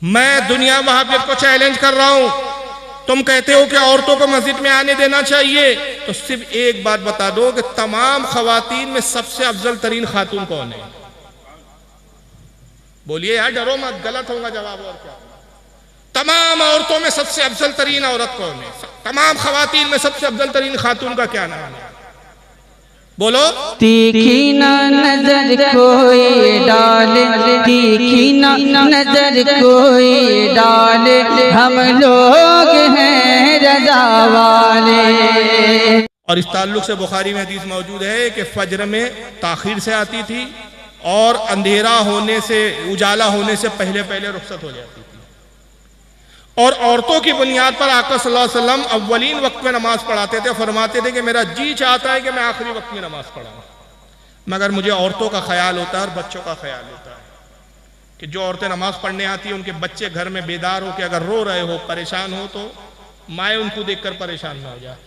मैं दुनिया वहाबियत को चैलेंज कर रहा हूं। तुम कहते हो कि औरतों को मस्जिद में आने देना चाहिए, तो सिर्फ एक बात बता दो कि तमाम खवातीन में सबसे अफजल तरीन खातून कौन है? बोलिए यार, डरो मत, गलत होगा जवाब। और क्या? तमाम औरतों में सबसे अफजल तरीन औरत कौन है? तमाम खवातीन में सबसे अफजल तरीन खातून का क्या नाम है? बोलो। तीखी ना नजर कोई डाले, तीखी ना नजर कोई डाले, हम लोग हैं रज़ा वाले। और इस ताल्लुक से बुखारी में हदीस मौजूद है कि फज्र में ताखीर से आती थी और अंधेरा होने से, उजाला होने से पहले पहले रुखसत हो जाती थी। और औरतों की बुनियाद पर आका सल्लल्लाहु अलैहि वसल्लम अव्वलीन वक्त में नमाज पढ़ाते थे। फरमाते थे कि मेरा जी चाहता है कि मैं आखिरी वक्त में नमाज पढ़ाऊं, मगर मुझे औरतों का ख्याल होता है और बच्चों का ख्याल होता है कि जो औरतें नमाज पढ़ने आती हैं उनके बच्चे घर में बेदार हो के अगर रो रहे हो, परेशान हो, तो माए उनको देखकर परेशान ना हो जाए।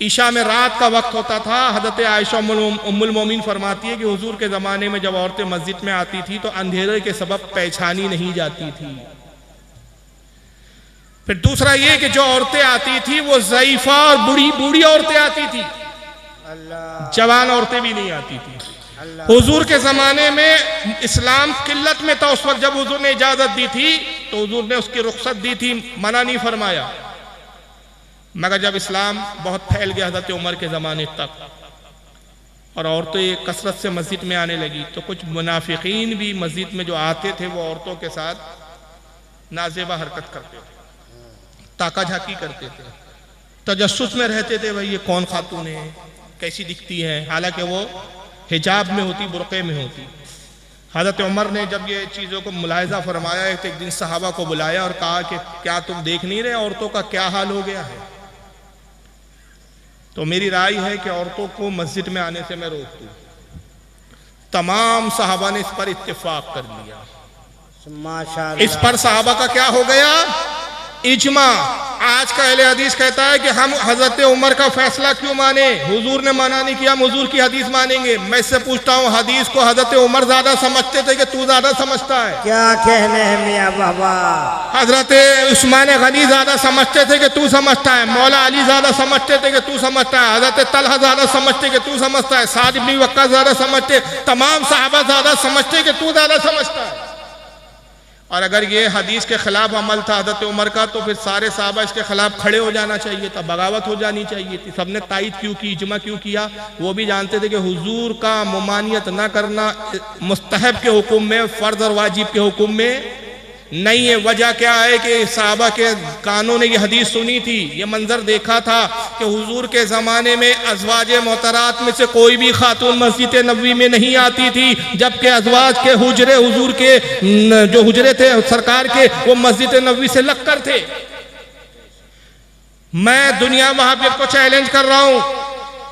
ईशा में रात का वक्त होता था। हज़रत आयशा उम्मुल मोमिन फरमाती है कि हुजूर के ज़माने में जब औरतें मस्जिद में आती थी तो अंधेरे के सबब पहचानी नहीं जाती थी। फिर दूसरा ये कि जो औरतें आती थी वो ज़ईफ़ा और बूढ़ी बूढ़ी औरतें आती थी, जवान औरतें भी नहीं आती थी। हुजूर के ज़माने में इस्लाम किल्लत में था। उस वक्त जब हुजूर ने इजाज़त दी थी तो हुजूर ने उसकी रुख्सत दी थी, मना नहीं फरमाया। मगर जब इस्लाम बहुत फैल गया हज़रत उमर के ज़माने तक और औरतें कसरत से मस्जिद में आने लगी, तो कुछ मुनाफिकीन भी मस्जिद में जो आते थे वो औरतों के साथ नाज़ेबा हरकत करते थे, ताका झाकी करते थे, तजस्सुस में रहते थे, भाई ये कौन खातून है, कैसी दिखती है, हालांकि वो हिजाब में होती, बुरक़े में होती। हज़रत उमर ने जब ये चीज़ों को मुलाहिज़ा फरमाया तो एक दिन सहाबा को बुलाया और कहा कि क्या तुम देख नहीं रहे औरतों का क्या हाल हो गया है? तो मेरी राय है कि औरतों को मस्जिद में आने से मैं रोक दूं। तमाम सहाबा ने इस पर इत्तेफाक कर लिया। माशाअल्लाह। इस पर सहाबा का क्या हो गया? इजमा। आज का अहले हदीस कहता है कि हम हजरत उमर का फैसला क्यों माने, हुजूर ने मना नहीं किया, हम हुजूर की हदीस मानेंगे। मैं इससे पूछता हूँ, हदीस को हजरत उमर ज्यादा समझते थे कि तू ज्यादा समझता है? क्या कहने हैं मियां बाबा? हजरत उस्मान गनी ज्यादा समझते थे कि तू समझता है? मौला अली ज्यादा समझते थे कि तू समझता है? हजरत तलहा ज्यादा समझते कि तू समझता है? साद इब्न वक्कास ज्यादा समझते? तमाम सहाबा ज्यादा समझते कि तू ज्यादा समझता है? और अगर ये हदीस के खिलाफ अमल था हज़रत उमर का, तो फिर सारे साहबा इसके खिलाफ खड़े हो जाना चाहिए था, बगावत हो जानी चाहिए थी। सबने तायद क्यों की, इजमा क्यों किया? वो भी जानते थे कि हुजूर का मुमानियत ना करना मुस्तहब के हुक्म में, फ़र्ज और वाजिब के हुक्म में नहीं है। वजह क्या है कि साहबा के कानों ने ये हदीस सुनी थी, ये मंजर देखा था कि हुजूर के ज़माने में अज़वाज मोहतरात में से कोई भी खातून मस्जिद नबवी में नहीं आती थी, जबकि अज़वाज के हुजरे, हुजूर के जो हुजरे थे सरकार के, वो मस्जिद नबवी से लगकर थे। मैं दुनिया वहाबियत को चैलेंज कर रहा हूं।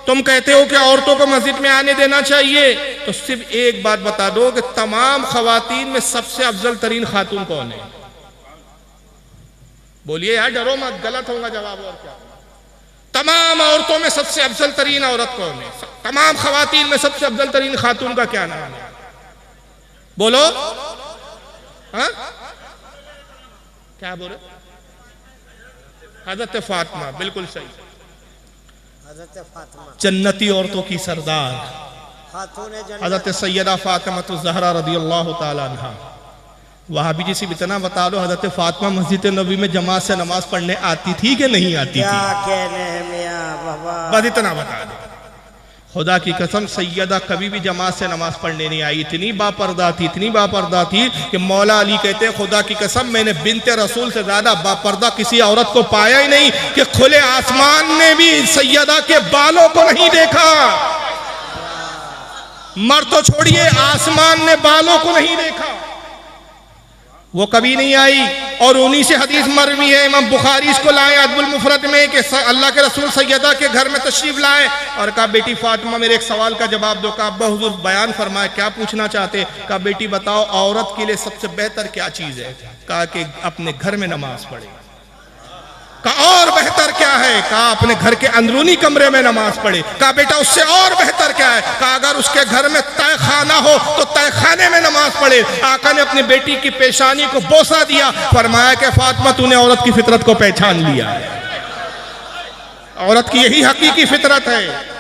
तुम कहते हो कि औरतों को मस्जिद में आने देना चाहिए, तो सिर्फ एक बात बता दो कि तमाम खवातीन में सबसे अफजल तरीन खातून कौन है? बोलिए यार, डरो मत, गलत होगा जवाब। और क्या? तमाम औरतों में सबसे अफजल तरीन औरत कौन है? तमाम खवातीन में सबसे अफजल तरीन खातून का क्या नाम है? बोलो। हाँ, क्या बोले? हज़रत फातिमा। बिल्कुल सही, जन्नती औरतों की सरदार हज़रत सैयदा फातिमा ज़हरा रज़ियल्लाहु ताला अन्हा। वहाबी जी से इतना बता दो, हज़रत फातिमा मस्जिद नबी में जमात से नमाज पढ़ने आती थी कि नहीं आती थी? बस इतना बता दो। खुदा की कसम, सैयदा कभी भी जमात से नमाज पढ़ने नहीं आई। इतनी बापर्दा थी, इतनी बापर्दा थी कि मौला अली कहते हैं, खुदा की कसम मैंने बिन्ते रसूल से ज्यादा बापर्दा किसी औरत को पाया ही नहीं कि खुले आसमान ने भी सैयदा के बालों को नहीं देखा। मर तो छोड़िए, आसमान ने बालों को नहीं देखा, वो कभी नहीं आई। और उन्हीं से हदीस मरवी है, इमाम बुखारी इसको लाए अदबुल मुफरद में कि अल्लाह के रसूल सैयदा के घर में तशरीफ लाए और कहा, बेटी फातिमा मेरे एक सवाल का जवाब दो। कहा, अब्बा हुजूर बयान फरमाए, क्या पूछना चाहते? कहा, बेटी बताओ औरत के लिए सबसे बेहतर क्या चीज़ है? कहा कि अपने घर में नमाज पढ़े। कहा, और बेहतर क्या है? कहा अपने घर के अंदरूनी कमरे में नमाज पढ़े। कहा बेटा उससे और बेहतर क्या है? कहा अगर उसके घर में तय खाना हो तो तय खाने में नमाज पढ़े। आका ने अपनी बेटी की पेशानी को बोसा दिया, फरमाया कि फातिमा तूने औरत की फितरत को पहचान लिया है, औरत की यही हकीकी फितरत है।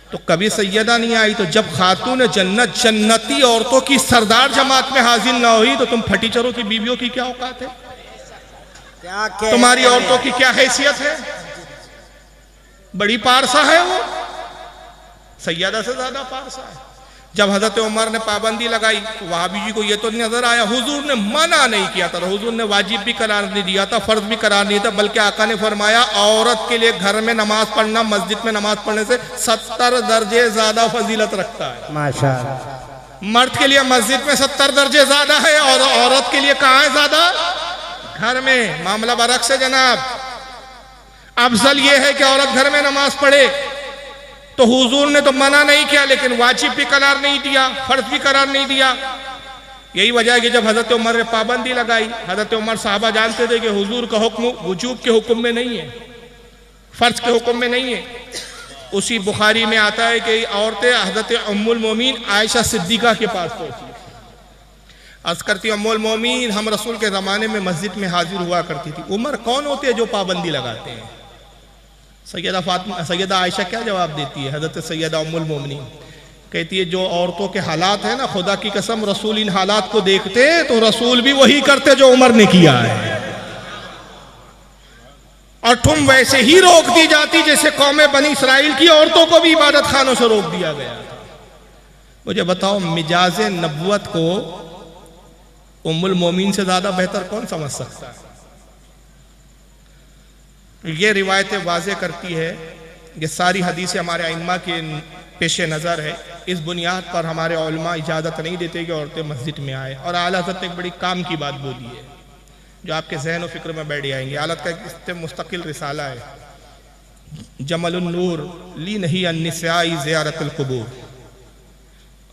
तो कभी सैयदा नहीं आई, तो जब खातून जन्नत जन्नती औरतों की सरदार जमात में हाजिर ना हुई तो तुम फटीचरों की बीवियों की क्या औकात है? क्या तुम्हारी औरतों की क्या हैसियत है? बड़ी पारसा है वो, सैयदा से ज्यादा पारसा है। जब हजरत उमर ने पाबंदी लगाई तो वहाबी जी को ये तो नजर आया, हुजूर ने मना नहीं किया था, हुजूर ने वाजिब भी करार नहीं दिया था, फर्ज भी करार नहीं था, बल्कि आका ने फरमाया औरत के लिए घर में नमाज पढ़ना मस्जिद में नमाज पढ़ने से 70 दर्जे ज्यादा फजीलत रखता है। माशाअल्लाह। मर्द के लिए मस्जिद में 70 दर्जे ज्यादा है और औरत के लिए कहाँ है ज्यादा? घर में। मामला बरक्स है जनाब। अफजल ये है कि औरत घर में नमाज पढ़े, तो हुजूर ने तो मना नहीं किया, लेकिन वाजिब भी करार नहीं दिया, फर्ज भी करार नहीं दिया। यही वजह है कि जब हजरत उमर ने पाबंदी लगाई, हजरत उमर साहबा जानते थे कि हुजूर का हुक्म वजूब के हुक्म में नहीं है, फर्ज के हुक्म में नहीं है। उसी बुखारी में आता है कि औरतें हजरत उम्मुल मोमिन आयशा सिद्दीका के पास पहुंची। अर्ज करती उम्मुल मोमिन हम रसूल के ज़माने में मस्जिद में हाजिर हुआ करती थी। उमर कौन होते हैं जो पाबंदी लगाते हैं? सैयदा फातिमा सैयदा आयशा क्या जवाब देती है? हजरत सैयदा उम्मुल मोमिनीन कहती है जो औरतों के हालात है ना, खुदा की कसम रसूल इन हालात को देखते तो रसूल भी वही करते जो उमर ने किया है, और तुम वैसे ही रोक दी जाती जैसे कौम बनी इसराइल की औरतों को भी इबादत खानों से रोक दिया गया। मुझे बताओ मिजाज नबुवत को उम्मुल मोमिन से ज्यादा बेहतर कौन समझ सकता है? ये रिवायतें वाज़े करती है, ये सारी हदीसें हमारे अइम्मा के पेश नज़र है। इस बुनियाद पर हमारे उलमा इजाज़त नहीं देते कि औरतें मस्जिद में आए। और आला हज़रत ने एक बड़ी काम की बात बोली है जो आपके जहन और फिक्र में बैठ जाएंगे। आला का एक मुस्तकिल रिसाला है, जमलुन नूर ली नहीं अन्निसाई ज़ियारतुल क़ुबूर।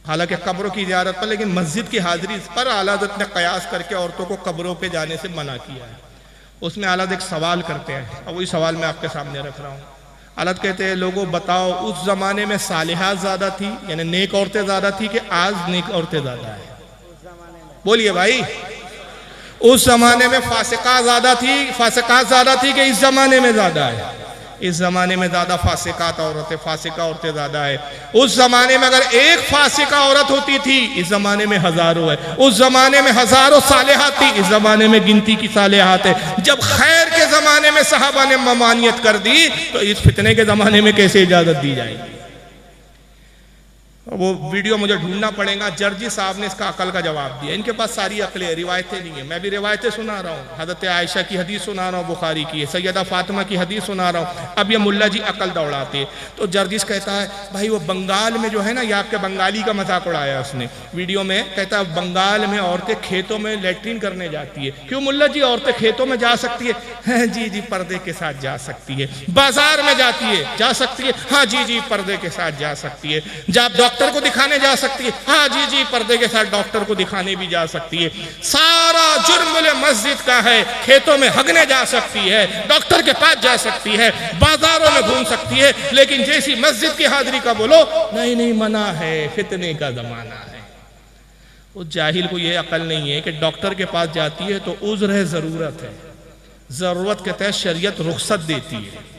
हालांकि कब्रों की ज़ियारत पर, लेकिन मस्जिद की हाज़िरी पर आला हज़रत ने कयास करके औरतों को कब्रों पे जाने से मना किया है। उसमें आला एक सवाल करते हैं और वही सवाल मैं आपके सामने रख रहा हूँ। आला कहते हैं लोगों बताओ उस जमाने में सालिहात ज़्यादा थी यानी नेक औरतें ज़्यादा थी कि आज नेक औरतें ज़्यादा है? बोलिए भाई। उस जमाने में फासिकात ज़्यादा थी कि इस जमाने में ज़्यादा है? इस जमाने में ज्यादा फासिकात औरतें, फासिका औरतें ज्यादा है। उस जमाने में अगर एक फासिका औरत होती थी, इस जमाने में हजारों है। उस जमाने में हजारों सालेहात थी, इस जमाने में गिनती की सालेहात है। जब खैर के जमाने में सहाबा ने ममानियत कर दी तो इस फितने के जमाने में कैसे इजाजत दी जाएगी? वो वीडियो मुझे ढूंढना पड़ेगा। जर्जी साहब ने इसका अकल का जवाब दिया। इनके पास सारी अकलें, रिवायतें नहीं है। मैं भी रिवायतें सुना रहा हूँ, हज़रत आयशा की हदीस सुना रहा हूँ, बुखारी की है, सैयदा फातिमा की हदीस सुना रहा हूँ। अब ये मुल्ला जी अकल दौड़ाते हैं। तो जर्जिस कहता है भाई वो बंगाल में जो है ना, ये आपके बंगाली का मजाक उड़ाया उसने वीडियो में। कहता है बंगाल में औरतें खेतों में लेटरिन करने जाती है। क्यों मुल्ला जी औरतें खेतों में जा सकती है? जी जी पर्दे के साथ जा सकती है। बाजार में जाती है, जा सकती है? हाँ जी जी पर्दे के साथ जा सकती है। जब डॉक्टर को दिखाने जा सकती है? हाँ जी जी पर्दे के साथ डॉक्टर को दिखाने भी जा सकती है। सारा जुर्म मस्जिद का है। खेतों में हगने जा सकती है, डॉक्टर के पास जा सकती है, बाजारों में घूम सकती है, लेकिन जैसी मस्जिद की हाजिरी का बोलो नहीं नहीं मना है, फितने का जमाना है। उस जाहिल को यह अकल नहीं है कि डॉक्टर के पास जाती है तो उज़्र है, जरूरत है, जरूरत के तहत शरीयत रुख्सत देती है।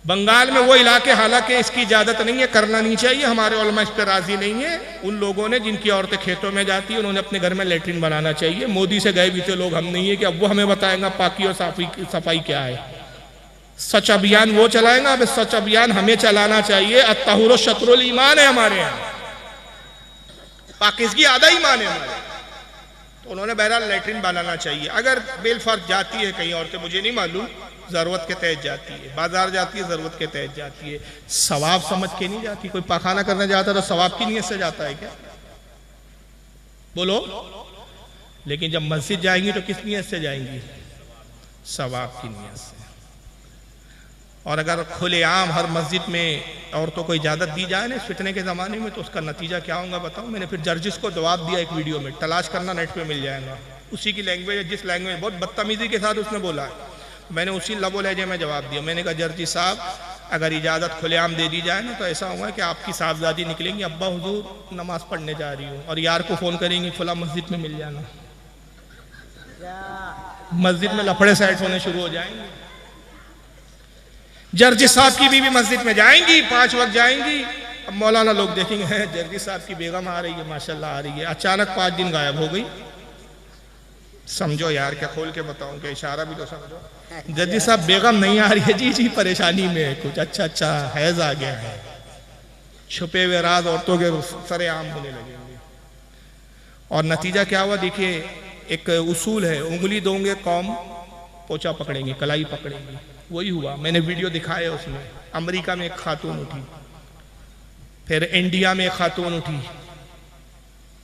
बंगाल में वो इलाके, हालांकि इसकी इजाजत नहीं है, करना नहीं चाहिए, हमारे उलमा इस पर राजी नहीं है। उन लोगों ने जिनकी औरतें खेतों में जाती है उन्होंने अपने घर में लेटरिन बनाना चाहिए। मोदी से गए बीते लोग हम नहीं है कि अब वो हमें बताएगा पाकी और सफाई क्या है। सच अभियान वो चलाएगा, अब सच अभियान हमें चलाना चाहिए। अत्तहुर शत्रुल ईमान है हमारे यहाँ, पाकिज़गी आधा ईमान है हमारे। तो उन्होंने बहरहाल लेटरिन बनाना चाहिए। अगर बेलफर्ज जाती है कहीं औरतें, मुझे नहीं मालूम, ज़रूरत के तहत जाती है, बाजार जाती है ज़रूरत के तहत जाती है, सवाब समझ के नहीं जाती। कोई पाखाना करने जाता है तो सवाब की नीयत से जाता है क्या? बोलो। लेकिन जब मस्जिद जाएंगी तो किस नीयत से जाएंगी? सवाब की नीयत से। और अगर खुलेआम हर मस्जिद में औरतों को इजाज़त दी जाए ना इस फितने के ज़माने में, तो उसका नतीजा क्या होगा बताओ। मैंने फिर जर्जिस को जवाब दिया एक वीडियो में, तलाश करना नेट पे मिल जाएगा। उसी की लैंग्वेज है, जिस लैंग्वेज, बहुत बदतमीजी के साथ उसने बोला है। मैंने उसी लबो लहजे में जवाब दिया। मैंने कहा जर्जी साहब, अगर इजाज़त खुलेआम दे दी जाए ना तो ऐसा होगा कि आपकी साहबजादी निकलेंगी, अब्बा हुजूर नमाज पढ़ने जा रही हूँ, और यार को फ़ोन करेंगी फला मस्जिद में मिल जाना। मस्जिद में लफड़े सेट होने शुरू हो जाएंगे। जर्जी साहब की बीवी मस्जिद में जाएंगी, 5 वक्त जाएंगी। अब मौलाना लोग देखेंगे हैं जर्जी साहब की बेगम आ रही है, माशाल्लाह आ रही है, अचानक 5 दिन गायब हो गई। समझो यार, क्या खोल के बताऊं, क्या इशारा भी तो समझो। जर्जी साहब बेगम नहीं आ रही है, जी जी परेशानी में है कुछ, अच्छा हैज आ गया है। छुपे हुए राज औरतों के सरेआम होने लगेंगे। और नतीजा क्या हुआ देखिए, एक उसूल है, उंगली दोगे कौम पोचा पकड़ेंगे, कलाई पकड़ेंगे, वही हुआ। मैंने वीडियो दिखाया उसमें, अमेरिका में एक खातून उठी, फिर इंडिया में एक खातून उठी,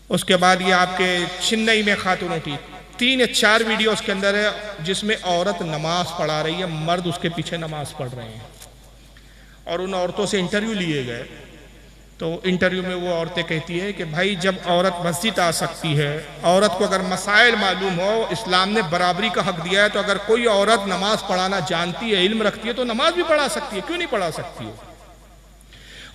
उसके बाद ये आपके चेन्नई में खातून उठी। 3 या 4 वीडियो उसके अंदर है जिसमें औरत नमाज पढ़ा रही है, मर्द उसके पीछे नमाज पढ़ रहे हैं। और उन औरतों से इंटरव्यू लिए गए, तो इंटरव्यू में वो औरतें कहती है कि भाई जब औरत मस्जिद आ सकती है, औरत को अगर मसाइल मालूम हो, इस्लाम ने बराबरी का हक दिया है, तो अगर कोई औरत नमाज पढ़ाना जानती है, इल्म रखती है, तो नमाज भी पढ़ा सकती है, क्यों नहीं पढ़ा सकती है।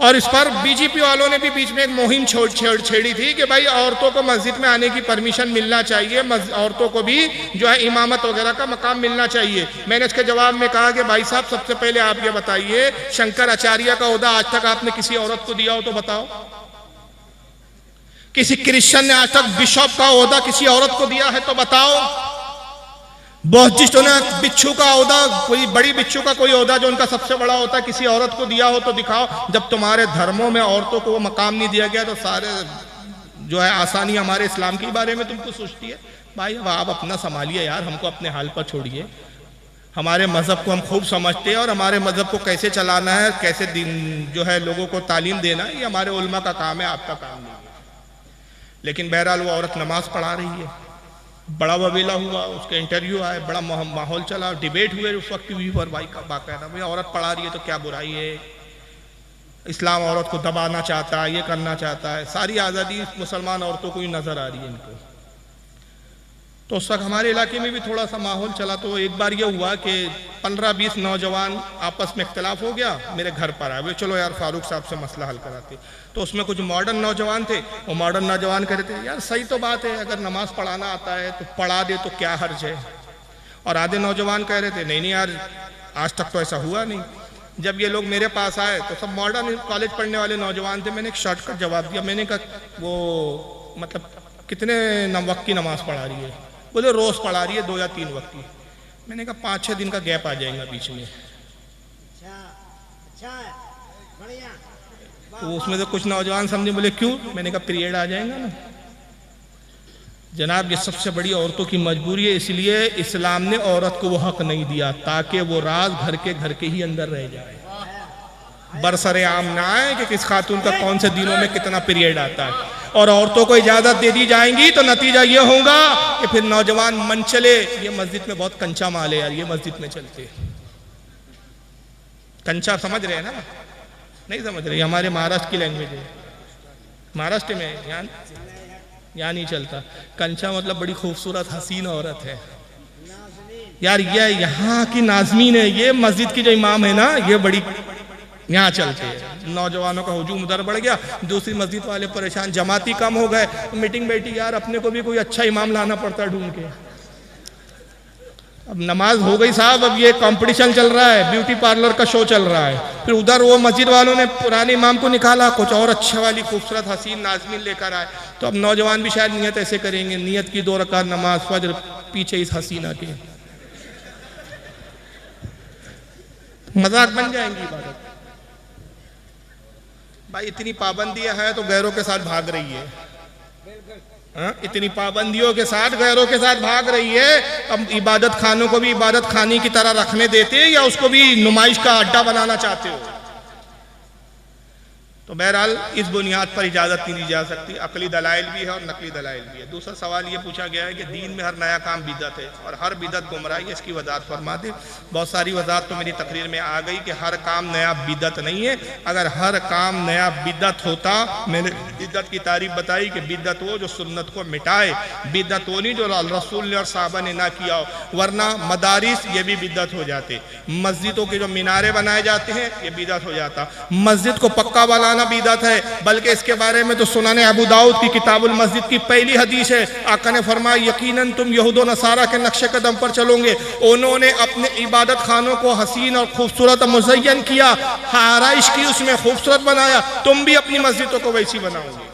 और इस पर बीजेपी वालों ने भी बीच में एक मुहिम छेड़ी थी कि भाई औरतों को मस्जिद में आने की परमिशन मिलना चाहिए, औरतों को भी जो है इमामत वगैरह का मकाम मिलना चाहिए। मैंने इसके जवाब में कहा कि भाई साहब, सबसे पहले आप ये बताइए, शंकराचार्य का ओहदा आज तक आपने किसी औरत को दिया हो तो बताओ। किसी क्रिश्चियन ने आज तक बिशप का ओहदा किसी औरत को दिया है तो बताओ। बौद्धिस्टों ने बिच्छू का ओहदा, कोई बड़ी बिच्छू का कोई ओहदा जो उनका सबसे बड़ा होता है, किसी औरत को दिया हो तो दिखाओ। जब तुम्हारे धर्मों में औरतों को वो मकाम नहीं दिया गया, तो सारे जो है आसानी हमारे इस्लाम के बारे में तुमको सोचती है। भाई अब आप अपना संभालिए यार, हमको अपने हाल पर छोड़िए। हमारे मज़हब को हम खूब समझते हैं, और हमारे मज़हब को कैसे चलाना है, कैसे दिन जो है लोगों को तालीम देना है, ये हमारे उलमा का काम है, आपका काम नहीं है। लेकिन बहरहाल वो औरत नमाज पढ़ा रही है, बड़ा वबीला हुआ, उसके इंटरव्यू आए, बड़ा माहौल चला, डिबेट हुए उस वक्त टीवी पर। भाई का बाकायदा, भाई औरत पढ़ा रही है तो क्या बुराई है, इस्लाम औरत को दबाना चाहता है, ये करना चाहता है, सारी आज़ादी मुसलमान औरतों को ही नज़र आ रही है इनको। तो उस वक्त हमारे इलाके में भी थोड़ा सा माहौल चला। तो एक बार ये हुआ कि 15-20 नौजवान आपस में इख्तलाफ हो गया, मेरे घर पर आए, चलो यार फारूक साहब से मसला हल कराते। तो उसमें कुछ मॉडर्न नौजवान थे, वो मॉडर्न नौजवान कह रहे थे यार सही तो बात है, अगर नमाज पढ़ाना आता है तो पढ़ा दे तो क्या हर्ज है। और आधे नौजवान कह रहे थे नहीं यार, आज तक तो ऐसा हुआ नहीं। जब ये लोग मेरे पास आए तो सब मॉडर्न कॉलेज पढ़ने वाले नौजवान थे। मैंने एक शॉर्टकट जवाब दिया, मैंने कहा वो मतलब कितने वक्त की नमाज पढ़ा रही है? बोले रोज़ पढ़ा रही है 2 या 3 वक्त की। मैंने कहा 5-6 दिन का गैप आ जाएगा बीच में। तो उसमें से कुछ नौजवान समझे, बोले क्यों? मैंने कहा पीरियड आ जाएगा ना जनाब, ये सबसे बड़ी औरतों की मजबूरी है, इसलिए इस्लाम ने औरत को वो हक नहीं दिया ताकि वो राज घर के ही अंदर रह जाए, बरसरे आम ना आए कि किस खातून का कौन से दिनों में कितना पीरियड आता है। और औरतों को इजाजत दे दी जाएंगी तो नतीजा ये होगा कि फिर नौजवान मन चले, ये मस्जिद में बहुत कंचा माल है यार, ये मस्जिद में चलते। कंचा समझ रहे हैं ना? नहीं समझ रहे, हमारे महाराष्ट्र की लैंग्वेज है, महाराष्ट्र में यहाँ नहीं चलता। कंचा मतलब बड़ी खूबसूरत हसीन औरत है यार, ये यहाँ की नाज़मीन है, ये मस्जिद की जो इमाम है ना, ये बड़ी यहाँ चलते हैं। नौजवानों का हुजूम उधर बढ़ गया, दूसरी मस्जिद वाले परेशान, जमाती कम हो गए, मीटिंग बैठी यार, अपने को भी कोई अच्छा इमाम लाना पड़ता है ढूंढ के। अब नमाज हो गई साहब, अब ये कंपटीशन चल रहा है, ब्यूटी पार्लर का शो चल रहा है। फिर उधर वो मस्जिद वालों ने पुराने इमाम को निकाला, कुछ और अच्छे वाली खूबसूरत हसीन नाज़मीन लेकर आए। तो अब नौजवान भी शायद नियत ऐसे करेंगे, नियत की 2 रकात नमाज फज्र पीछे इस हसीना के, मजाक बन जाएंगी इबादत। भाई इतनी पाबंदियां हैं तो गैरों के साथ भाग रही है, इतनी पाबंदियों के साथ गैरों के साथ भाग रही है। अब इबादत खानों को भी इबादत खाने की तरह रखने देते या उसको भी नुमाइश का अड्डा बनाना चाहते हो? तो बहरहाल इस बुनियाद पर इजाज़त नहीं दी जा सकती। अकली दलाइल भी है और नकली दलाइल भी है। दूसरा सवाल ये पूछा गया है कि दीन में हर नया काम बिदअत है और हर बिदअत गुमराही है, इसकी वजाहत फरमा दे। बहुत सारी वजाहत तो मेरी तकरीर में आ गई कि हर काम नया बिदअत नहीं है। अगर हर काम नया बिदअत होता, मैंने बिदअत की तारीफ बताई कि बिदअत वो जो सुन्नत को मिटाए, बिदअत वो नहीं जो रसूल ने और साहबा ने ना किया हो, वरना मदारिस ये भी बिदअत हो जाते, मस्जिदों के जो मीनारे बनाए जाते हैं ये बिदअत हो जाता, मस्जिद को पक्का वाला बिदअत है। बल्कि इसके बारे में तो सुनाने अबू दाऊद की किताबुल मस्जिद की पहली हदीस है। आका ने फरमाया यकीनन तुम यहूद और नसारा के नक्शे कदम पर चलोगे। उन्होंने अपने इबादत खानों को हसीन और खूबसूरत मुज़य्यन किया, आराइश की, उसमें खूबसूरत बनाया, तुम भी अपनी मस्जिदों को वैसी बनाओगे।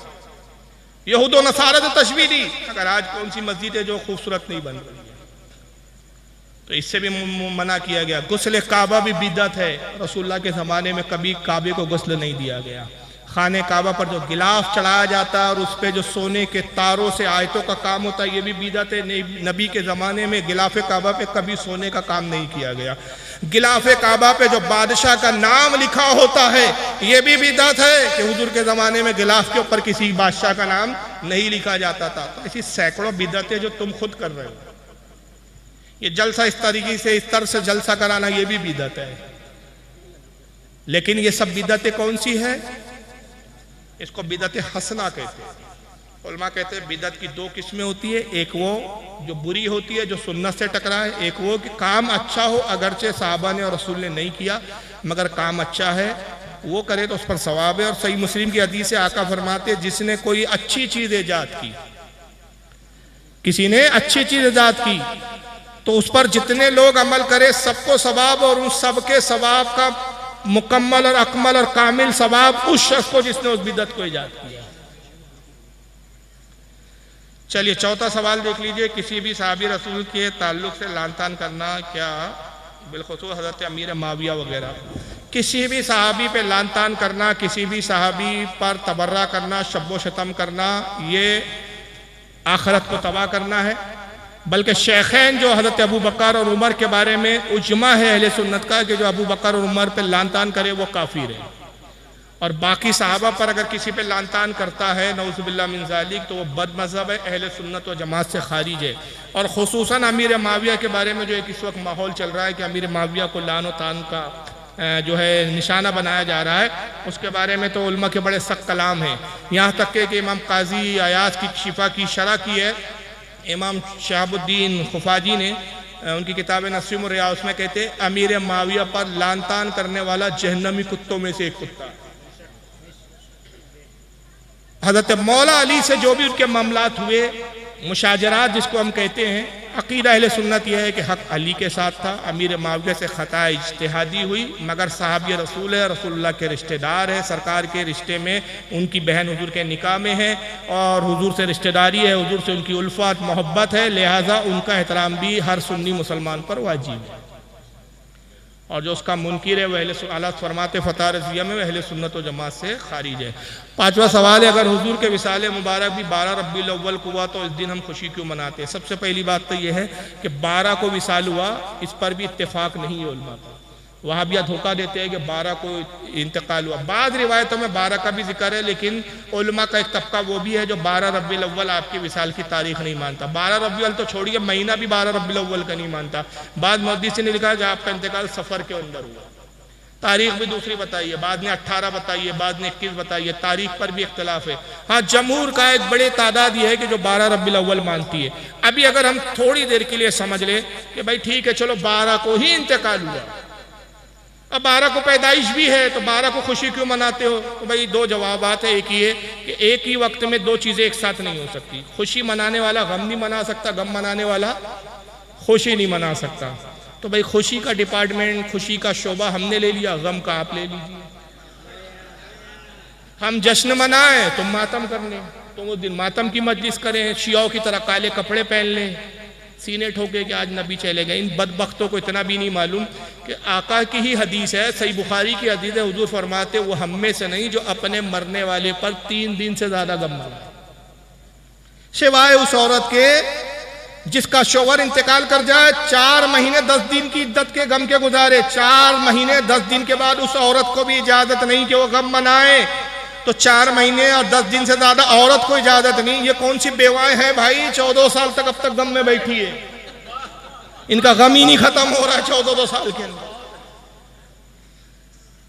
यहूद और नसारा तो तशबीह दी, अगर आज कौन सी मस्जिद है जो खूबसूरत नहीं बन रही है? तो इससे भी मना किया गया। गुस्ल काबा भी बिदअत है। रसूलुल्लाह के ज़माने में कभी काबे को गुस्ल नहीं दिया गया। खाने काबा पर जो गिलाफ चढ़ाया जाता है और उस पर जो सोने के तारों से आयतों का काम होता है ये भी बिदअत है। नबी के ज़माने में गिलाफ काबा पे कभी सोने का काम नहीं किया गया। गिलाफ काबा पे जो बादशाह का नाम लिखा होता है ये भी बिदअत है कि हुजूर के ज़माने में गिलाफ के ऊपर किसी बादशाह का नाम नहीं लिखा जाता था। तो ऐसी सैकड़ों बिदअतें जो तुम खुद कर रहे हो। ये जलसा इस तरीके से, इस तरह से जलसा कराना ये भी बिदअत है। लेकिन ये सब बिदअतें कौन सी है? इसको बिदअत हसना कहते हैं। उलमा कहते हैं बिदअत की दो किस्में होती है। एक वो जो बुरी होती है, जो सुन्नत से टकराए। एक वो कि काम अच्छा हो, अगरचे साहबा ने और रसूल ने नहीं किया मगर काम अच्छा है, वो करे तो उस पर सवाब है। और सही मुस्लिम की हदीस से आका फरमाते जिसने कोई अच्छी चीज़ ईजाद की, किसी ने अच्छी चीज़ ईजाद की तो उस पर जितने लोग अमल करे सबको सवाब, और उन सबके सवाब का मुकम्मल और अकमल और कामिल सवाब उस शख्स को जिसने उस बिदअत को ईजाद किया। चलिए चौथा सवाल देख लीजिए। किसी भी साहबी रसूल के ताल्लुक से लान तान करना क्या, बिलखुसूस हज़रत अमीर माविया वगैरह, किसी भी साहबी पे लान तान करना, किसी भी साहबी पर तबर्रा करना, शब्बो शतम करना, ये आखिरत को तबाह करना है। बल्कि शेखैन जो हज़रत अबू बकर और उमर के बारे में उजमा है अहले सुन्नत का कि जो अबू बकर और उमर पे लान तान करे वो काफिर है, और बाकी सहाबा पर अगर किसी पे लान तान करता है नऊज़ुबिल्लाह मिन ज़ालिक तो वो बद मज़हब है, अहले सुन्नत व जमात से खारिज है। और खुसूसन अमीर माविया के बारे में जो एक इस वक्त माहौल चल रहा है कि अमीर माविया को लान व तान का जो है निशाना बनाया जा रहा है, उसके बारे में तो उलमा के बड़े सख्त कलाम हैं। यहाँ तक कि इमाम काजी अयाज की शिफा की शरह की है इमाम शहाबुद्दीन खुफाजी ने, उनकी किताब नस्रिम रिया, उसमें कहते हैं अमीर माविया पर लान तान करने वाला जहन्नमी कुत्तों में से एक कुत्ता। हज़रत मौला अली से जो भी उनके मामलात हुए, मुशाजरात जिसको हम कहते हैं, अकीदा अहले सुन्नत यह है कि हक़ अली के साथ था। अमीर माविया से ख़ता इज्तिहादी हुई मगर साहबी रसूल है, रसूलुल्लाह के रिश्तेदार है, सरकार के रिश्ते में उनकी बहन हुजूर के निकाह में है और हुजूर से रिश्तेदारी है, हुजूर से उनकी उल्फत मोहब्बत है, लिहाजा उनका एहतराम भी हर सुन्नी मुसलमान पर वाजिब है। और जो उसका मुनकिर है वह अहले सुन्नत फरमाते फ़तह रज़िया में अहले सुन्नत व जमात से खारिज है। पांचवा सवाल है, अगर हुजूर के विसाल मुबारक भी 12 रब्बीउल अव्वल को हुआ तो इस दिन हम खुशी क्यों मनाते हैं? सबसे पहली बात तो यह है कि 12 को विसाल हुआ, इस पर भी इत्तेफाक नहीं है उलमा का। वहाँ भी धोखा देते हैं कि 12 को इंतकाल हुआ। बाद रिवायतों में 12 का भी जिक्र है, लेकिन उलमा का एक तबका वो भी है जो 12 रब्बीउल अव्वल आपके विसाल की तारीख नहीं मानता। 12 रब्बीउल तो छोड़िए, महीना भी 12 रब्बीउल अव्वल का नहीं मानता। बाद मुहद्दिस ने लिखा कि आपका इंतकाल सफ़र के अंदर हुआ। तारीख भी दूसरी बताइए, बाद में 18 बताइए, बाद में 21 बताइए, तारीख पर भी इख्तलाफ है। हाँ, जमहूर का एक बड़े तादाद ये है कि जो 12 रब्बीउल अव्वल मानती है। अभी अगर हम थोड़ी देर के लिए समझ लें कि भाई ठीक है चलो 12 को ही इंतकाल हुआ, अब 12 को पैदाइश भी है तो 12 को खुशी क्यों मनाते हो? तो भाई दो जवाबात है। एक ही है कि एक ही वक्त में दो चीज़ें एक साथ नहीं हो सकती। खुशी मनाने वाला गम नहीं मना सकता, गम मनाने वाला खुशी नहीं मना सकता। तो भाई खुशी का डिपार्टमेंट, खुशी का शोबा हमने ले लिया, गम का आप ले लीजिए। हम जश्न मनाएं तुम मातम कर लें, तुम उस दिन मातम की मजलिस करें, शियाओं की तरह काले कपड़े पहन लें, सीने ठोके कि आज नबी चले गए। इन बदबख्तों को इतना भी नहीं मालूम कि आका की ही हदीस है, सही बुखारी की हदीस है, हुजूर फरमाते वो हम में से नहीं जो अपने मरने वाले पर 3 दिन से ज्यादा गम मनाए, सिवाय उस औरत के जिसका शौहर इंतकाल कर जाए, 4 महीने 10 दिन की इद्दत के गम के गुजारे, 4 महीने 10 दिन के बाद उस औरत को भी इजाजत नहीं कि वो गम मनाए। तो 4 महीने और 10 दिन से ज्यादा औरत को इजाजत नहीं। ये कौन सी बेवाएं हैं भाई, 14 साल तक अब तक गम में बैठी है, इनका गम ही नहीं खत्म हो रहा है 14 साल के अंदर।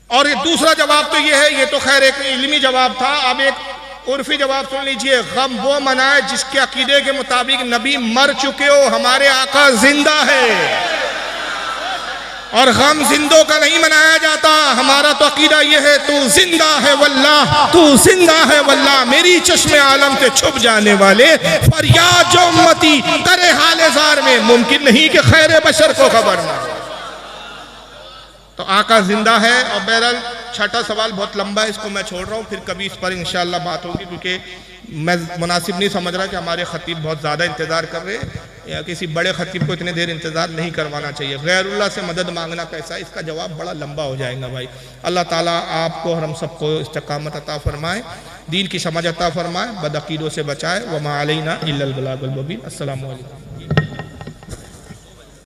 और ये दूसरा जवाब तो ये है, ये तो खैर एक इल्मी जवाब था, अब एक उर्फी जवाब सुन लीजिए। गम वो मनाए जिसके अकीदे के मुताबिक नबी मर चुके हो, हमारे आका जिंदा है, और गम जिंदों का नहीं मनाया जाता। हमारा तो अकीदा ये है, तू जिंदा है वल्लाह, तू जिंदा है वल्लाह, मेरी चश्मे आलम से छुप जाने वाले फरियाद जो उम्मती करे हाले जार में, मुमकिन नहीं कि खैर बशर को खबर ना हो। तो आका जिंदा है। और बहरहाल छठा सवाल बहुत लंबा है, इसको मैं छोड़ रहा हूँ, फिर कभी इस पर इंशाअल्लाह बात होगी, क्योंकि मैं मुनासिब नहीं समझ रहा कि हमारे खतीब बहुत ज़्यादा इंतज़ार कर रहे हैं, या किसी बड़े खतीब को इतने देर इंतज़ार नहीं करवाना चाहिए। गैरुल्लाह से मदद मांगना कैसा, इसका जवाब बड़ा लंबा हो जाएगा भाई। अल्लाह ताला आपको और हम सबको इस्तिकामत अता फरमाए, दीन की समझ अता फरमाए, बदअकीदों से बचाए। वमा अलैना इल्लल बलागुल मुबीन। अस्सलामु अलैकुम।